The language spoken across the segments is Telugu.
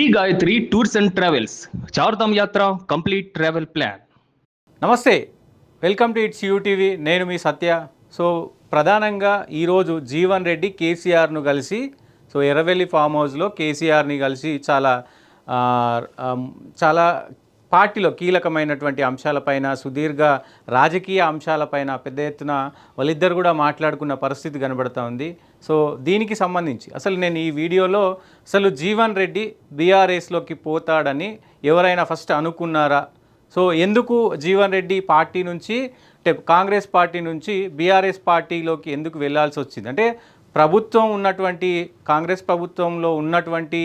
Shri Gayatri tours and travels Chardham యాత్ర కంప్లీట్ ట్రావెల్ ప్లాన్. నమస్తే, వెల్కమ్ టు ఇట్స్ యూటీవీ. నేను మీ సత్య. సో ప్రధానంగా ఈరోజు జీవన్ రెడ్డి కేసీఆర్ను కలిసి ఎర్రవెల్లి ఫామ్ హౌస్లో కేసీఆర్ని కలిసి చాలా పార్టీలో కీలకమైనటువంటి అంశాలపైన, సుదీర్ఘ రాజకీయ అంశాలపైన పెద్ద ఎత్తున వాళ్ళిద్దరు కూడా మాట్లాడుకున్న పరిస్థితి కనబడుతూ ఉంది. సో దీనికి సంబంధించి అసలు నేను ఈ వీడియోలో జీవన్ రెడ్డి బీఆర్ఎస్లోకి పోతాడని ఎవరైనా ఫస్ట్ అనుకున్నారా? సో ఎందుకు జీవన్ రెడ్డి పార్టీ నుంచి అంటే కాంగ్రెస్ పార్టీ నుంచి బీఆర్ఎస్ పార్టీలోకి ఎందుకు వెళ్ళాల్సి వచ్చింది? అంటే ప్రభుత్వం ఉన్నటువంటి కాంగ్రెస్ ప్రభుత్వంలో ఉన్నటువంటి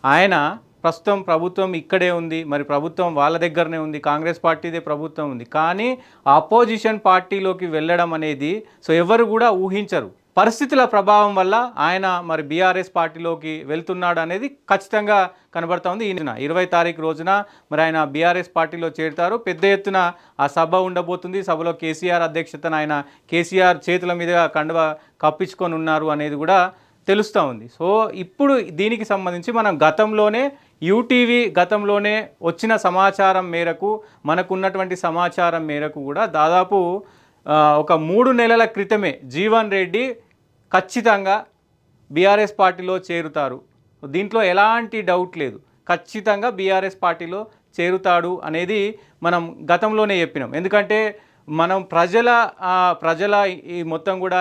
ఆయన ప్రస్తుతం ప్రభుత్వం ఇక్కడే ఉంది, మరి ప్రభుత్వం వాళ్ళ దగ్గరనే ఉంది, కాంగ్రెస్ పార్టీదే ప్రభుత్వం ఉంది. కానీ అపోజిషన్ పార్టీలోకి వెళ్ళడం అనేది ఎవరు కూడా ఊహించరు. పరిస్థితుల ప్రభావం వల్ల ఆయన మరి బీఆర్ఎస్ పార్టీలోకి వెళ్తున్నాడు అనేది ఖచ్చితంగా కనబడతా ఉంది. ఈ 20 తారీఖు రోజున మరి ఆయన బీఆర్ఎస్ పార్టీలో చేరుతారు. పెద్ద ఎత్తున ఆ సభ ఉండబోతుంది. సభలో కేసీఆర్ అధ్యక్షతన ఆయన కేసీఆర్ చేతుల మీదుగా కండువ కప్పించుకొని ఉన్నారు అనేది కూడా తెలుస్తూ ఉంది. సో ఇప్పుడు దీనికి సంబంధించి మనం గతంలోనే వచ్చిన సమాచారం మేరకు, మనకున్నటువంటి సమాచారం మేరకు కూడా దాదాపు ఒక 3 నెలల క్రితమే జీవన్ రెడ్డి ఖచ్చితంగా బీఆర్ఎస్ పార్టీలో చేరుతారు. దీంట్లో ఎలాంటి డౌట్ లేదు, ఖచ్చితంగా బీఆర్ఎస్ పార్టీలో చేరుతాడు అనేది మనం గతంలోనే చెప్పినాం. ఎందుకంటే మనం ప్రజల ఈ మొత్తం కూడా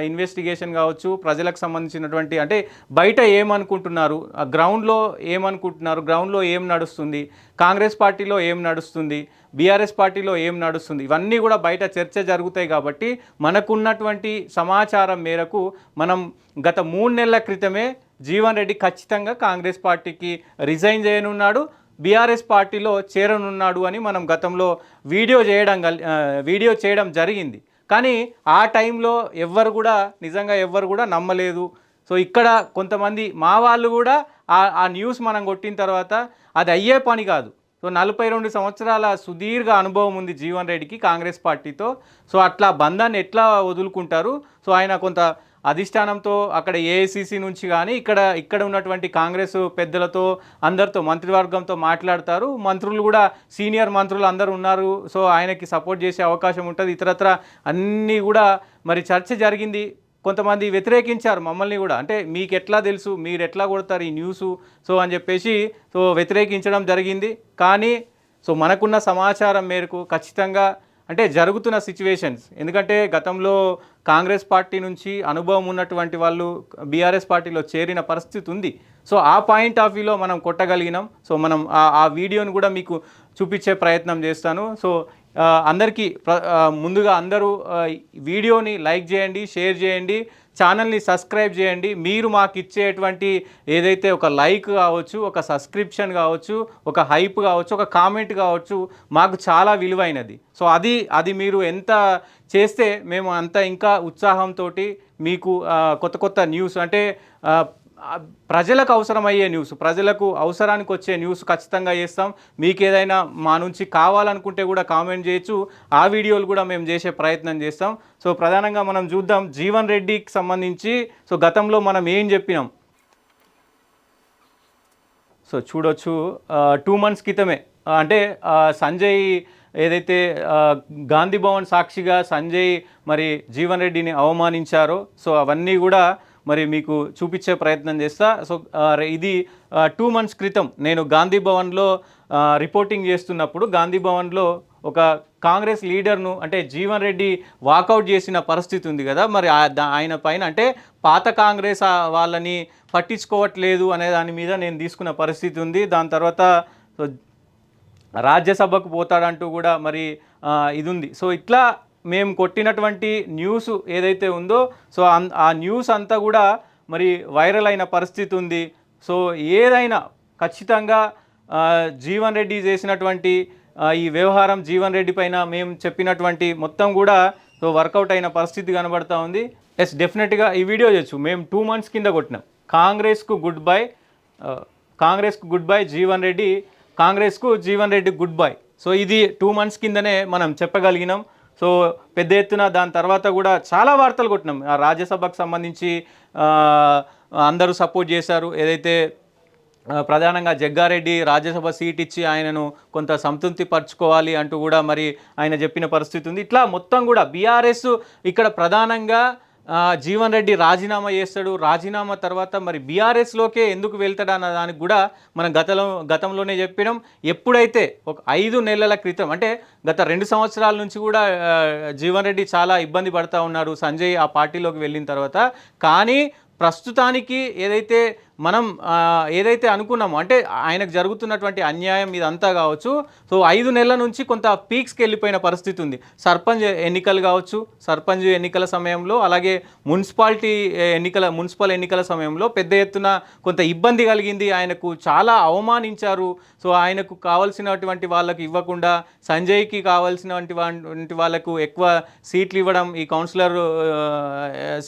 ఇన్వెస్టిగేషన్ కావచ్చు, ప్రజలకు సంబంధించినటువంటి అంటే బయట ఏమనుకుంటున్నారు, గ్రౌండ్లో ఏమనుకుంటున్నారు, గ్రౌండ్లో ఏం నడుస్తుంది, కాంగ్రెస్ పార్టీలో ఏం నడుస్తుంది, బీఆర్ఎస్ పార్టీలో ఏం నడుస్తుంది, ఇవన్నీ కూడా బయట చర్చ జరుగుతాయి. కాబట్టి మనకున్నటువంటి సమాచారం మేరకు మనం గత 3 నెలల క్రితమే జీవన్ రెడ్డి ఖచ్చితంగా కాంగ్రెస్ పార్టీకి రిజైన్ చేయనున్నాడు, బీఆర్ఎస్ పార్టీలో చేరనున్నాడు అని మనం గతంలో వీడియో చేయడం జరిగింది. కానీ ఆ టైంలో ఎవ్వరు కూడా నమ్మలేదు. సో ఇక్కడ కొంతమంది మా వాళ్ళు కూడా ఆ న్యూస్ మనం కొట్టిన తర్వాత అది అయ్యే పని కాదు. సో 42 సంవత్సరాల సుదీర్ఘ అనుభవం ఉంది జీవన్ రెడ్డికి కాంగ్రెస్ పార్టీతో. సో అట్లా బంధాన్ని ఎట్లా వదులుకుంటారు? సో ఆయన కొంత అధిష్టానంతో అక్కడ ఏఐసిసి నుంచి కానీ ఇక్కడ ఉన్నటువంటి కాంగ్రెస్ పెద్దలతో అందరితో మంత్రివర్గంతో మాట్లాడతారు. మంత్రులు కూడా సీనియర్ మంత్రులు అందరూ ఉన్నారు. సో ఆయనకి సపోర్ట్ చేసే అవకాశం ఉంటుంది. ఇతరత్ర అన్నీ కూడా మరి చర్చ జరిగింది. కొంతమంది వ్యతిరేకించారు మమ్మల్ని కూడా, అంటే మీకు ఎట్లా తెలుసు, మీరు ఎట్లా కొడతారు ఈ న్యూసు అని చెప్పేసి వ్యతిరేకించడం జరిగింది. కానీ మనకున్న సమాచారం మేరకు ఖచ్చితంగా అంటే జరుగుతున్న సిచ్యువేషన్స్, ఎందుకంటే గతంలో కాంగ్రెస్ పార్టీ నుంచి అనుభవం ఉన్నటువంటి వాళ్ళు బీఆర్ఎస్ పార్టీలో చేరిన పరిస్థితి ఉంది. సో ఆ పాయింట్ ఆఫ్ వ్యూలో మనం కొట్టగలిగినాం. సో మనం ఆ వీడియోను కూడా మీకు చూపించే ప్రయత్నం చేస్తాను. సో అందరికీ ముందుగా అందరూ వీడియోని లైక్ చేయండి, షేర్ చేయండి, ఛానల్ని సబ్స్క్రైబ్ చేయండి. మీరు మాకు ఇచ్చేటువంటి ఏదైతే ఒక లైక్ కావచ్చు, ఒక సబ్స్క్రిప్షన్ కావచ్చు, ఒక హైప్ కావచ్చు, ఒక కామెంట్ కావచ్చు, మాకు చాలా విలువైనది. సో అది మీరు ఎంత చేస్తే మేము అంత ఇంకా ఉత్సాహంతో మీకు కొత్త న్యూస్ అంటే ప్రజలకు అవసరమయ్యే న్యూస్, ప్రజలకు అవసరానికి వచ్చే న్యూస్ ఖచ్చితంగా చేస్తాం. మీకు ఏదైనా మా నుంచి కావాలనుకుంటే కూడా కామెంట్ చేయొచ్చు, ఆ వీడియోలు కూడా మేము చేసే ప్రయత్నం చేస్తాం. సో ప్రధానంగా మనం చూద్దాం జీవన్ రెడ్డికి సంబంధించి. గతంలో మనం ఏం చెప్పినాం చూడొచ్చు. 2 months క్రితమే అంటే సంజయ్ ఏదైతే గాంధీ భవన్ సాక్షిగా సంజయ్ మరి జీవన్ రెడ్డిని అవమానించారో అవన్నీ కూడా మరి మీకు చూపించే ప్రయత్నం చేస్తా. ఇది 2 months క్రితం నేను గాంధీ భవన్లో రిపోర్టింగ్ చేస్తున్నప్పుడు గాంధీ భవన్లో ఒక కాంగ్రెస్ లీడర్ను అంటే జీవన్ రెడ్డి వాకౌట్ చేసిన పరిస్థితి ఉంది కదా, మరి ఆయన పైన అంటే పాత కాంగ్రెస్ వాళ్ళని పట్టించుకోవట్లేదు అనే దాని మీద నేను తీసుకున్న పరిస్థితి ఉంది. దాని తర్వాత రాజ్యసభకు పోతాడంటూ కూడా మరి ఇది ఉంది. ఇట్లా మేము కొట్టినటువంటి న్యూస్ ఏదైతే ఉందో ఆ న్యూస్ అంతా కూడా మరి వైరల్ అయిన పరిస్థితి ఉంది. ఏదైనా ఖచ్చితంగా జీవన్ రెడ్డి చేసినటువంటి ఈ వ్యవహారం జీవన్ రెడ్డి పైన మేము చెప్పినటువంటి మొత్తం కూడా వర్కౌట్ అయిన పరిస్థితి కనబడతా ఉంది. డెఫినెట్గా ఈ వీడియో చేయొచ్చు. మేము 2 months కింద కొట్టినాం కాంగ్రెస్కు గుడ్ బై జీవన్ రెడ్డి, కాంగ్రెస్కు జీవన్ రెడ్డి గుడ్ బై. ఇది 2 months కిందనే మనం చెప్పగలిగినాం. పెద్ద ఎత్తున దాని తర్వాత కూడా చాలా వార్తలు కొట్టినాం. రాజ్యసభకు సంబంధించి అందరూ సపోర్ట్ చేశారు. ఏదైతే ప్రధానంగా జగ్గారెడ్డి రాజ్యసభ సీట్ ఇచ్చి ఆయనను కొంత సంతృప్తి పరచుకోవాలి అంటూ కూడా మరి ఆయన చెప్పిన పరిస్థితి ఉంది. ఇట్లా మొత్తం కూడా బీఆర్ఎస్ ఇక్కడ ప్రధానంగా జీవన్ రెడ్డి రాజీనామా చేస్తాడు. రాజీనామా తర్వాత మరి బీఆర్ఎస్లోకే ఎందుకు వెళ్తాడు అన్న దానికి కూడా మనం గతంలోనే చెప్పినాం. ఎప్పుడైతే ఒక 5 నెలల క్రితం అంటే గత 2 సంవత్సరాల నుంచి కూడా జీవన్ రెడ్డి చాలా ఇబ్బంది పడుతూ ఉన్నారు సంజయ్ ఆ పార్టీలోకి వెళ్ళిన తర్వాత. కానీ ప్రస్తుతానికి ఏదైతే అనుకున్నామో అంటే ఆయనకు జరుగుతున్నటువంటి అన్యాయం ఇదంతా కావచ్చు. సో 5 నెలల నుంచి కొంత పీక్స్కి వెళ్ళిపోయిన పరిస్థితి ఉంది. సర్పంచ్ ఎన్నికలు కావచ్చు, సర్పంచ్ ఎన్నికల సమయంలో, అలాగే మున్సిపల్ ఎన్నికల సమయంలో పెద్ద ఎత్తున కొంత ఇబ్బంది కలిగింది. ఆయనకు చాలా అవమానించారు. సో ఆయనకు కావాల్సినటువంటి వాళ్ళకు ఇవ్వకుండా సంజయ్కి కావాల్సినటువంటి వాళ్ళకు ఎక్కువ సీట్లు ఇవ్వడం, ఈ కౌన్సిలర్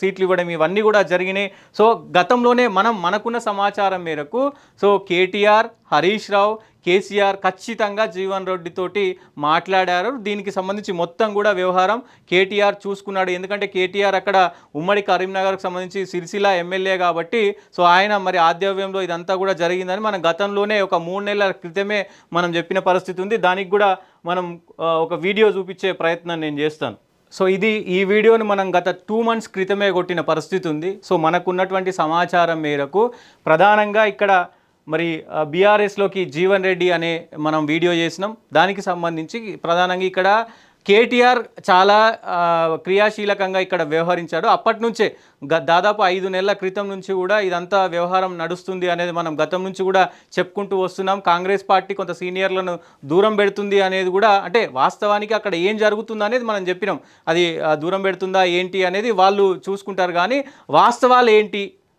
సీట్లు ఇవ్వడం ఇవన్నీ కూడా జరిగినాయి. సో గతంలోనే మనకున్న సమాచారం మేరకు సో కేటీఆర్, హరీష్ రావు, కేసీఆర్ ఖచ్చితంగా జీవన్ రెడ్డితోటి మాట్లాడారు. దీనికి సంబంధించి మొత్తం కూడా వ్యవహారం కేటీఆర్ చూసుకున్నాడు. ఎందుకంటే కేటీఆర్ అక్కడ ఉమ్మడి కరీంనగర్కు సంబంధించి సిరిసిల్ల ఎమ్మెల్యే కాబట్టి సో ఆయన మరి ఆధ్వర్యంలో ఇదంతా కూడా జరిగిందని మనం గతంలోనే ఒక 3 నెలల క్రితమే మనం చెప్పిన పరిస్థితి ఉంది. దానికి కూడా మనం ఒక వీడియో చూపించే ప్రయత్నం నేను చేస్తాను. సో ఈ వీడియోని మనం గత 2 months క్రితమే కొట్టిన పరిస్థితి ఉంది. సో మనకున్నటువంటి సమాచారం మేరకు ప్రధానంగా ఇక్కడ మరి బీఆర్ఎస్లోకి జీవన్ రెడ్డి అనే మనం వీడియో చేసినాం. దానికి సంబంధించి ప్రధానంగా ఇక్కడ కేటీఆర్ చాలా క్రియాశీలకంగా ఇక్కడ వ్యవహరించాడు. అప్పటి నుంచే దాదాపు 5 నెలల క్రితం నుంచి కూడా ఇదంతా వ్యవహారం నడుస్తుంది అనేది మనం గతం నుంచి కూడా చెప్పుకుంటూ వస్తున్నాం. కాంగ్రెస్ పార్టీ కొంత సీనియర్లను దూరం పెడుతుంది అనేది కూడా అంటే వాస్తవానికి అక్కడ ఏం జరుగుతుందో అనేది మనం చెప్పినాం. అది దూరం పెడుతుందా ఏంటి అనేది వాళ్ళు చూసుకుంటారు. కానీ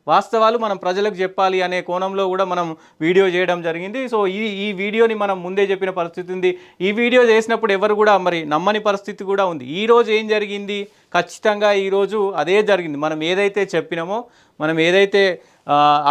వాస్తవాలు మనం ప్రజలకు చెప్పాలి అనే కోణంలో కూడా మనం వీడియో చేయడం జరిగింది. సో ఈ వీడియోని మనం ముందే చెప్పిన పరిస్థితి ఉంది. ఈ వీడియో చేసినప్పుడు ఎవరు కూడా మరి నమ్మని పరిస్థితి కూడా ఉంది. ఈరోజు ఏం జరిగింది? ఖచ్చితంగా ఈరోజు అదే జరిగింది. మనం ఏదైతే చెప్పినామో, మనం ఏదైతే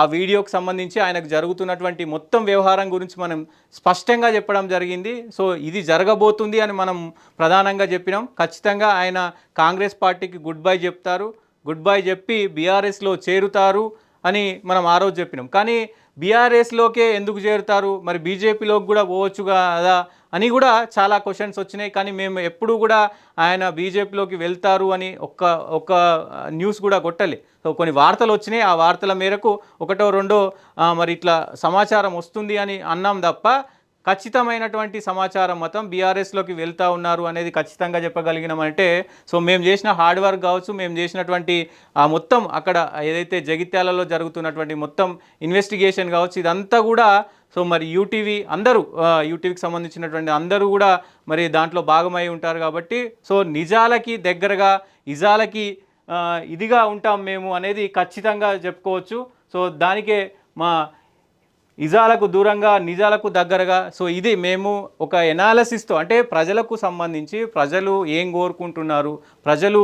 ఆ వీడియోకి సంబంధించి ఆయనకు జరుగుతున్నటువంటి మొత్తం వ్యవహారం గురించి మనం స్పష్టంగా చెప్పడం జరిగింది. సో ఇది జరగబోతుంది అని మనం ప్రధానంగా చెప్పినాం. ఖచ్చితంగా ఆయన కాంగ్రెస్ పార్టీకి గుడ్ బై చెప్తారు. గుడ్ బై చెప్పి బీఆర్ఎస్లో చేరుతారు అని మనం ఆ రోజు చెప్పినాం. కానీ బీఆర్ఎస్లోకే ఎందుకు చేరుతారు, మరి బీజేపీలోకి కూడా పోవచ్చు కదా అని కూడా చాలా క్వశ్చన్స్ వచ్చినాయి. కానీ మేము ఎప్పుడూ కూడా ఆయన బీజేపీలోకి వెళ్తారు అని ఒక్క న్యూస్ కూడా కొట్టలే. సో కొన్ని వార్తలు వచ్చినాయి. ఆ వార్తల మేరకు ఒకటో రెండో మరి ఇట్లా సమాచారం వస్తుంది అని అన్నాం తప్ప ఖచ్చితమైనటువంటి సమాచారం మొత్తం బీఆర్ఎస్లోకి వెళ్తూ ఉన్నారు అనేది ఖచ్చితంగా చెప్పగలిగినామంటే సో మేము చేసిన హార్డ్ వర్క్ కావచ్చు, మేము చేసినటువంటి మొత్తం అక్కడ ఏదైతే జగిత్యాలలో జరుగుతున్నటువంటి మొత్తం ఇన్వెస్టిగేషన్ కావచ్చు, ఇదంతా కూడా సో మరి యూటీవీకి సంబంధించినటువంటి అందరూ కూడా మరి దాంట్లో భాగమై ఉంటారు. కాబట్టి సో నిజాలకి దగ్గరగా ఇజాలకి ఇదిగా ఉంటాం మేము అనేది ఖచ్చితంగా చెప్పుకోవచ్చు. సో దానికే మా ఇజాలకు దూరంగా నిజాలకు దగ్గరగా సో ఇది మేము ఒక ఎనాలసిస్తో అంటే ప్రజలకు సంబంధించి ప్రజలు ఏం కోరుకుంటున్నారు, ప్రజలు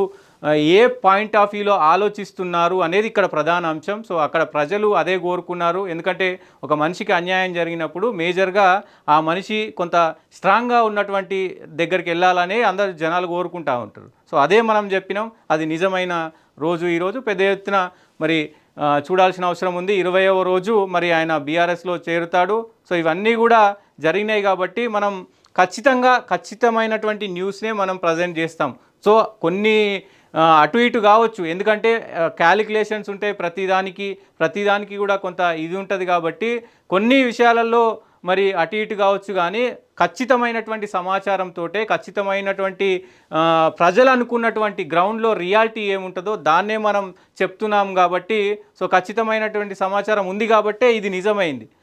ఏ పాయింట్ ఆఫ్ వ్యూలో ఆలోచిస్తున్నారు అనేది ఇక్కడ ప్రధాన అంశం. సో అక్కడ ప్రజలు అదే కోరుకున్నారు. ఎందుకంటే ఒక మనిషికి అన్యాయం జరిగినప్పుడు మేజర్గా ఆ మనిషి కొంత స్ట్రాంగ్గా ఉన్నటువంటి దగ్గరికి వెళ్ళాలని అందరు జనాలు కోరుకుంటూ ఉంటారు. సో అదే మనం చెప్పినాం. అది నిజమైన రోజు ఈరోజు పెద్ద ఎత్తున మరి చూడాల్సిన అవసరం ఉంది. 20వ రోజు మరి ఆయన బీఆర్ఎస్లో చేరుతాడు. సో ఇవన్నీ కూడా జరిగినాయి కాబట్టి మనం ఖచ్చితమైనటువంటి న్యూస్నే మనం ప్రజెంట్ చేస్తాం. సో కొన్ని అటు ఇటు కావచ్చు, ఎందుకంటే క్యాలిక్యులేషన్స్ ఉంటాయి ప్రతిదానికి కూడా కొంత ఇది ఉంటుంది. కాబట్టి కొన్ని విషయాలలో మరి అటు ఇటు కావచ్చు, కానీ ఖచ్చితమైనటువంటి సమాచారంతో ఖచ్చితమైనటువంటి ప్రజలు అనుకున్నటువంటి గ్రౌండ్లో రియాలిటీ ఏముంటుందో దాన్నే మనం చెప్తున్నాం. కాబట్టి సో ఖచ్చితమైనటువంటి సమాచారం ఉంది కాబట్టే ఇది నిజమైంది.